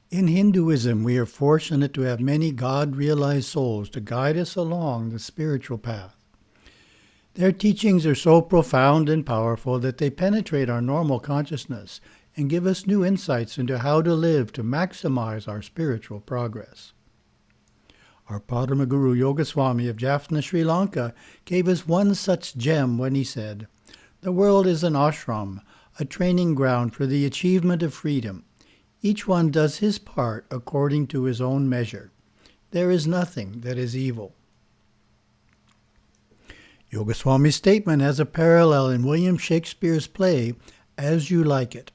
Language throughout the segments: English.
In Hinduism, we are fortunate to have many God-realized souls to guide us along the spiritual path. Their teachings are so profound and powerful that they penetrate our normal consciousness and give us new insights into how to live to maximize our spiritual progress. Our Paramaguru Yogaswami of Jaffna, Sri Lanka, gave us one such gem when he said, "The world is an ashram, a training ground for the achievement of freedom. Each one does his part according to his own measure. There is nothing that is evil." Yogaswami's statement has a parallel in William Shakespeare's play, As You Like It.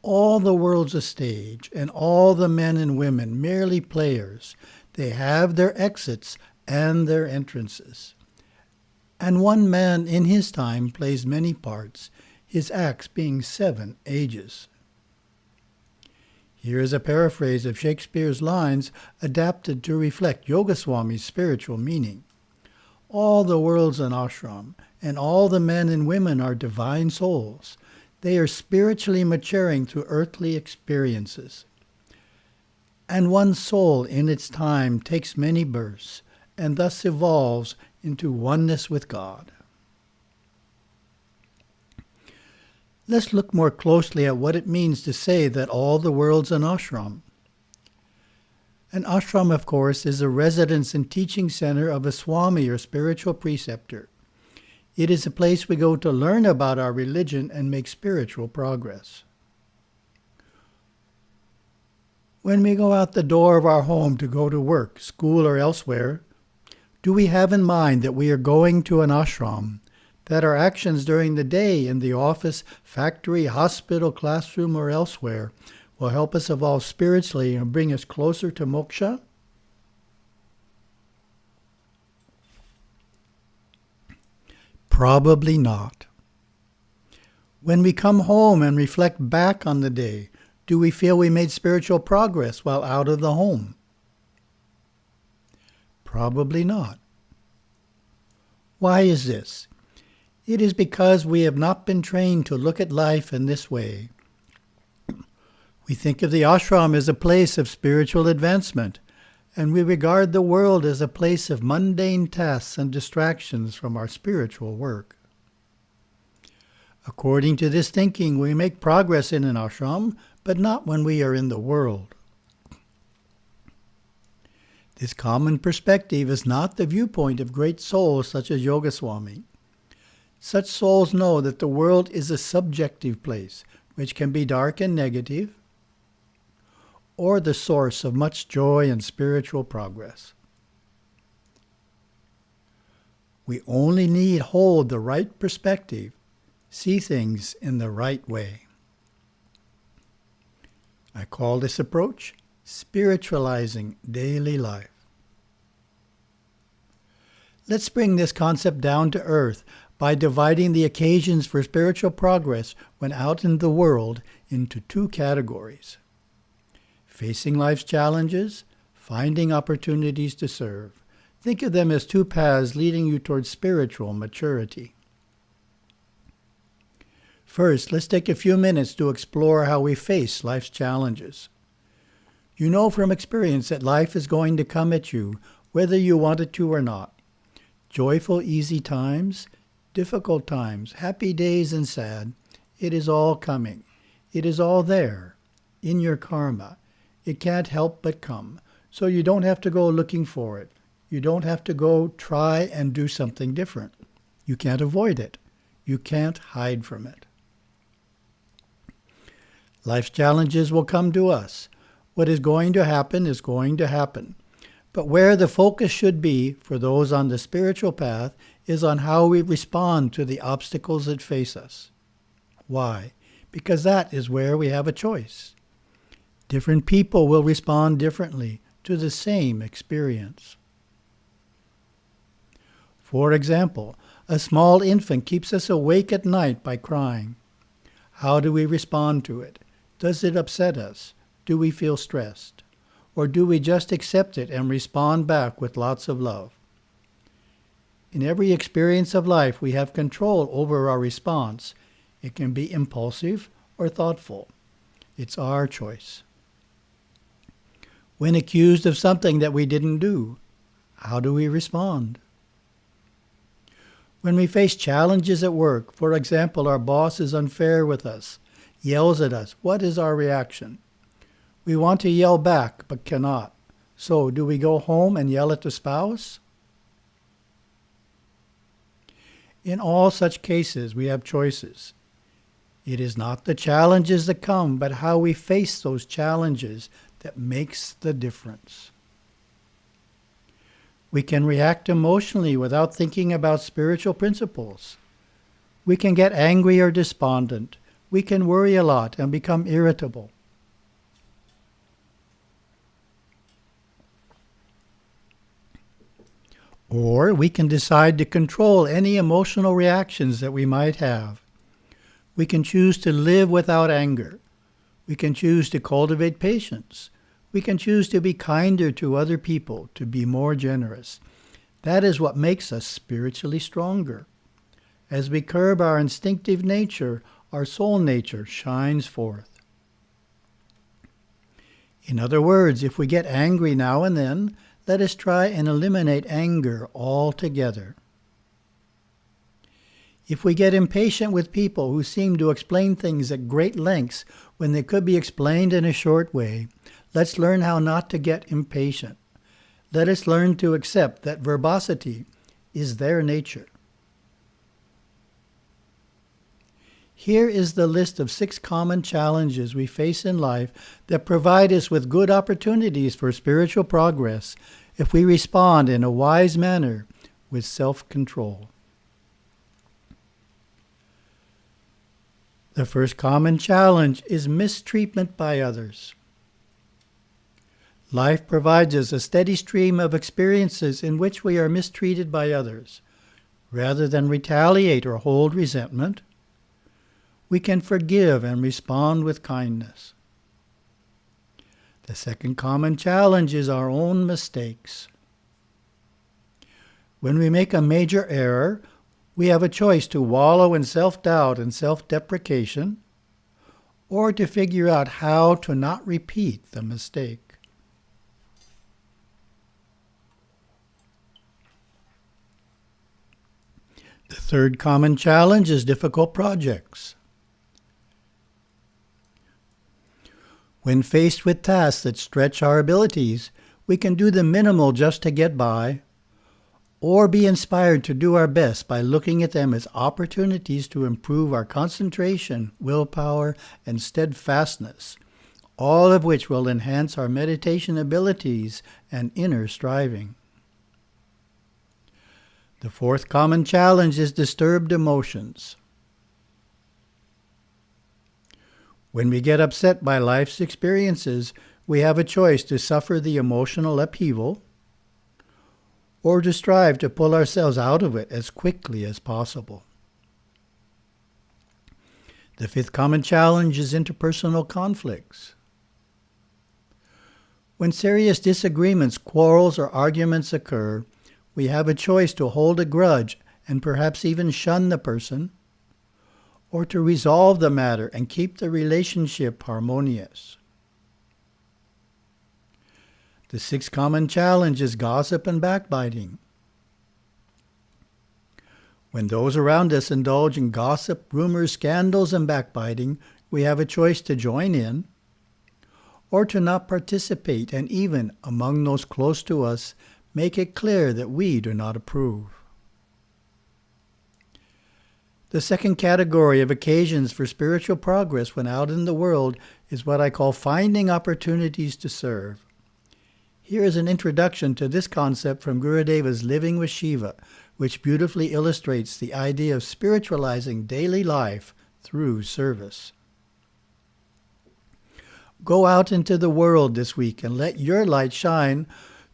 All the world's a stage, and all the men and women merely players. They have their exits and their entrances. And one man in his time plays many parts, his acts being 7 ages. Here is a paraphrase of Shakespeare's lines adapted to reflect Yogaswami's spiritual meaning. All the world's an ashram, and all the men and women are divine souls. They are spiritually maturing through earthly experiences. And one soul in its time takes many births, and thus evolves into oneness with God. Let's look more closely at what it means to say that all the world's an ashram. An ashram, of course, is a residence and teaching center of a swami or spiritual preceptor. It is a place we go to learn about our religion and make spiritual progress. When we go out the door of our home to go to work, school, or elsewhere, do we have in mind that we are going to an ashram, that our actions during the day in the office, factory, hospital, classroom, or elsewhere will help us evolve spiritually and bring us closer to moksha? Probably not. When we come home and reflect back on the day, do we feel we made spiritual progress while out of the home? Probably not. Why is this? It is because we have not been trained to look at life in this way. We think of the ashram as a place of spiritual advancement, and we regard the world as a place of mundane tasks and distractions from our spiritual work. According to this thinking, we make progress in an ashram, but not when we are in the world. This common perspective is not the viewpoint of great souls such as Yogaswami. Such souls know that the world is a subjective place, which can be dark and negative, or the source of much joy and spiritual progress. We only need hold the right perspective, see things in the right way. I call this approach spiritualizing daily life. Let's bring this concept down to earth by dividing the occasions for spiritual progress when out in the world into 2 categories: facing life's challenges, finding opportunities to serve. Think of them as 2 paths leading you towards spiritual maturity. First, let's take a few minutes to explore how we face life's challenges. You know from experience that life is going to come at you, whether you want it to or not. Joyful, easy times, difficult times, happy days and sad, it is all coming. It is all there, in your karma. It can't help but come, so you don't have to go looking for it. You don't have to go try and do something different. You can't avoid it. You can't hide from it. Life's challenges will come to us. What is going to happen is going to happen. But where the focus should be for those on the spiritual path is on how we respond to the obstacles that face us. Why? Because that is where we have a choice. Different people will respond differently to the same experience. For example, a small infant keeps us awake at night by crying. How do we respond to it? Does it upset us? Do we feel stressed? Or do we just accept it and respond back with lots of love? In every experience of life, we have control over our response. It can be impulsive or thoughtful. It's our choice. When accused of something that we didn't do, how do we respond? When we face challenges at work, for example, our boss is unfair with us, yells at us, what is our reaction? We want to yell back, but cannot. So, do we go home and yell at the spouse? In all such cases, we have choices. It is not the challenges that come, but how we face those challenges that makes the difference. We can react emotionally without thinking about spiritual principles. We can get angry or despondent. We can worry a lot and become irritable. Or we can decide to control any emotional reactions that we might have. We can choose to live without anger. We can choose to cultivate patience. We can choose to be kinder to other people, to be more generous. That is what makes us spiritually stronger. As we curb our instinctive nature, our soul nature shines forth. In other words, if we get angry now and then, let us try and eliminate anger altogether. If we get impatient with people who seem to explain things at great lengths when they could be explained in a short way, let's learn how not to get impatient. Let us learn to accept that verbosity is their nature. Here is the list of 6 common challenges we face in life that provide us with good opportunities for spiritual progress if we respond in a wise manner with self-control. The first common challenge is mistreatment by others. Life provides us a steady stream of experiences in which we are mistreated by others. Rather than retaliate or hold resentment, we can forgive and respond with kindness. The second common challenge is our own mistakes. When we make a major error, we have a choice to wallow in self-doubt and self-deprecation, or to figure out how to not repeat the mistake. The third common challenge is difficult projects. When faced with tasks that stretch our abilities, we can do the minimal just to get by, or be inspired to do our best by looking at them as opportunities to improve our concentration, willpower, and steadfastness, all of which will enhance our meditation abilities and inner striving. The fourth common challenge is disturbed emotions. When we get upset by life's experiences, we have a choice to suffer the emotional upheaval or to strive to pull ourselves out of it as quickly as possible. The fifth common challenge is interpersonal conflicts. When serious disagreements, quarrels, or arguments occur, we have a choice to hold a grudge and perhaps even shun the person, or to resolve the matter and keep the relationship harmonious. The sixth common challenge is gossip and backbiting. When those around us indulge in gossip, rumors, scandals, and backbiting, we have a choice to join in or to not participate, and even among those close to us, make it clear that we do not approve. The second category of occasions for spiritual progress when out in the world is what I call finding opportunities to serve. Here is an introduction to this concept from Gurudeva's Living with Shiva, which beautifully illustrates the idea of spiritualizing daily life through service. Go out into the world this week and let your light shine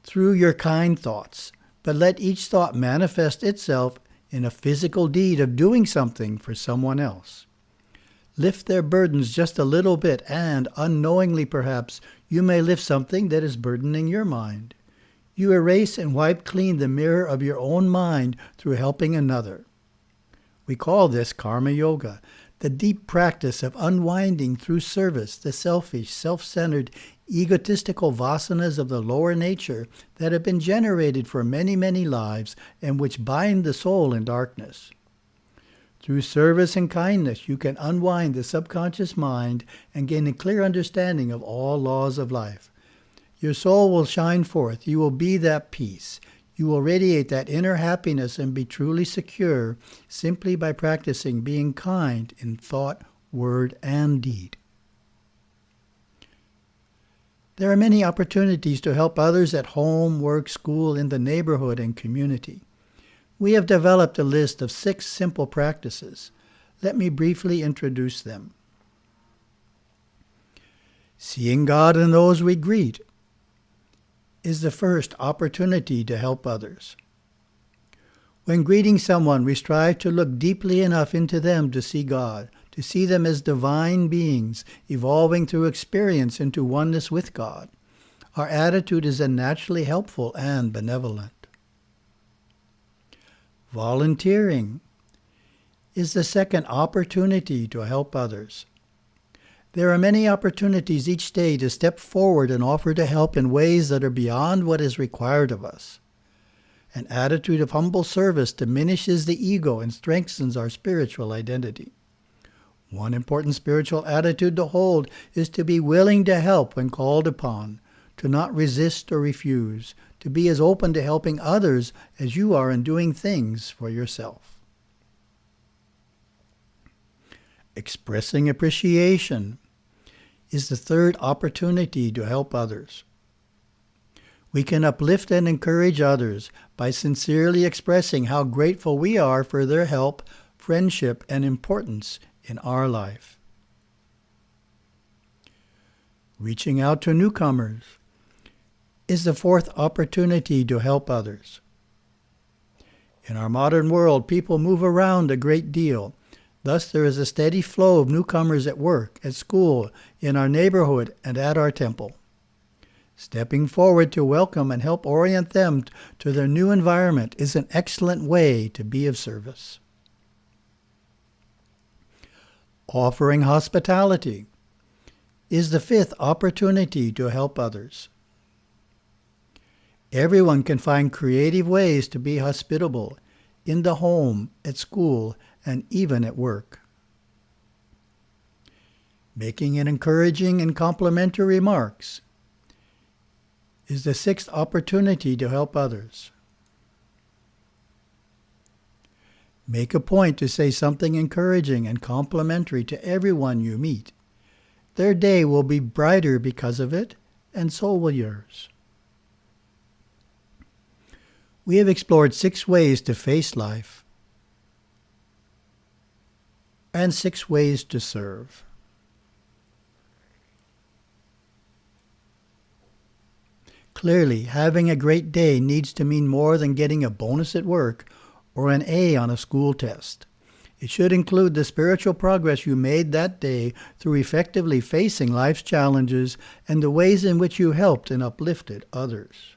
through your kind thoughts, but let each thought manifest itself in a physical deed of doing something for someone else. Lift their burdens just a little bit, and, unknowingly perhaps, you may lift something that is burdening your mind. You erase and wipe clean the mirror of your own mind through helping another. We call this karma yoga. the deep practice of unwinding through service the selfish, self-centered, egotistical vasanas of the lower nature that have been generated for many, many lives and which bind the soul in darkness. Through service and kindness, you can unwind the subconscious mind and gain a clear understanding of all laws of life. Your soul will shine forth. You will be that peace. You will radiate that inner happiness and be truly secure simply by practicing being kind in thought, word, and deed. There are many opportunities to help others at home, work, school, in the neighborhood, and community. We have developed a list of 6 simple practices. Let me briefly introduce them. Seeing God in those we greet is the first opportunity to help others. When greeting someone, we strive to look deeply enough into them to see God, to see them as divine beings, evolving through experience into oneness with God. Our attitude is then naturally helpful and benevolent. Volunteering is the second opportunity to help others. There are many opportunities each day to step forward and offer to help in ways that are beyond what is required of us. An attitude of humble service diminishes the ego and strengthens our spiritual identity. One important spiritual attitude to hold is to be willing to help when called upon, to not resist or refuse, to be as open to helping others as you are in doing things for yourself. Expressing appreciation is the third opportunity to help others. We can uplift and encourage others by sincerely expressing how grateful we are for their help, friendship, and importance in our life. Reaching out to newcomers is the fourth opportunity to help others. In our modern world, people move around a great deal. Thus, there is a steady flow of newcomers at work, at school, in our neighborhood, and at our temple. Stepping forward to welcome and help orient them to their new environment is an excellent way to be of service. Offering hospitality is the fifth opportunity to help others. Everyone can find creative ways to be hospitable in the home, at school, and even at work. Making an encouraging and complimentary remarks is the sixth opportunity to help others. Make a point to say something encouraging and complimentary to everyone you meet. Their day will be brighter because of it, and so will yours. We have explored 6 ways to face life and 6 ways to serve. Clearly, having a great day needs to mean more than getting a bonus at work or an A on a school test. It should include the spiritual progress you made that day through effectively facing life's challenges and the ways in which you helped and uplifted others.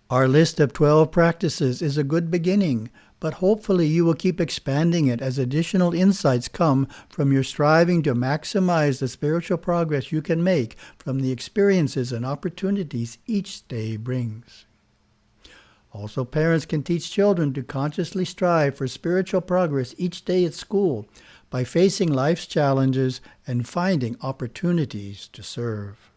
Our list of 12 practices is a good beginning, but hopefully you will keep expanding it as additional insights come from your striving to maximize the spiritual progress you can make from the experiences and opportunities each day brings. Also, parents can teach children to consciously strive for spiritual progress each day at school by facing life's challenges and finding opportunities to serve.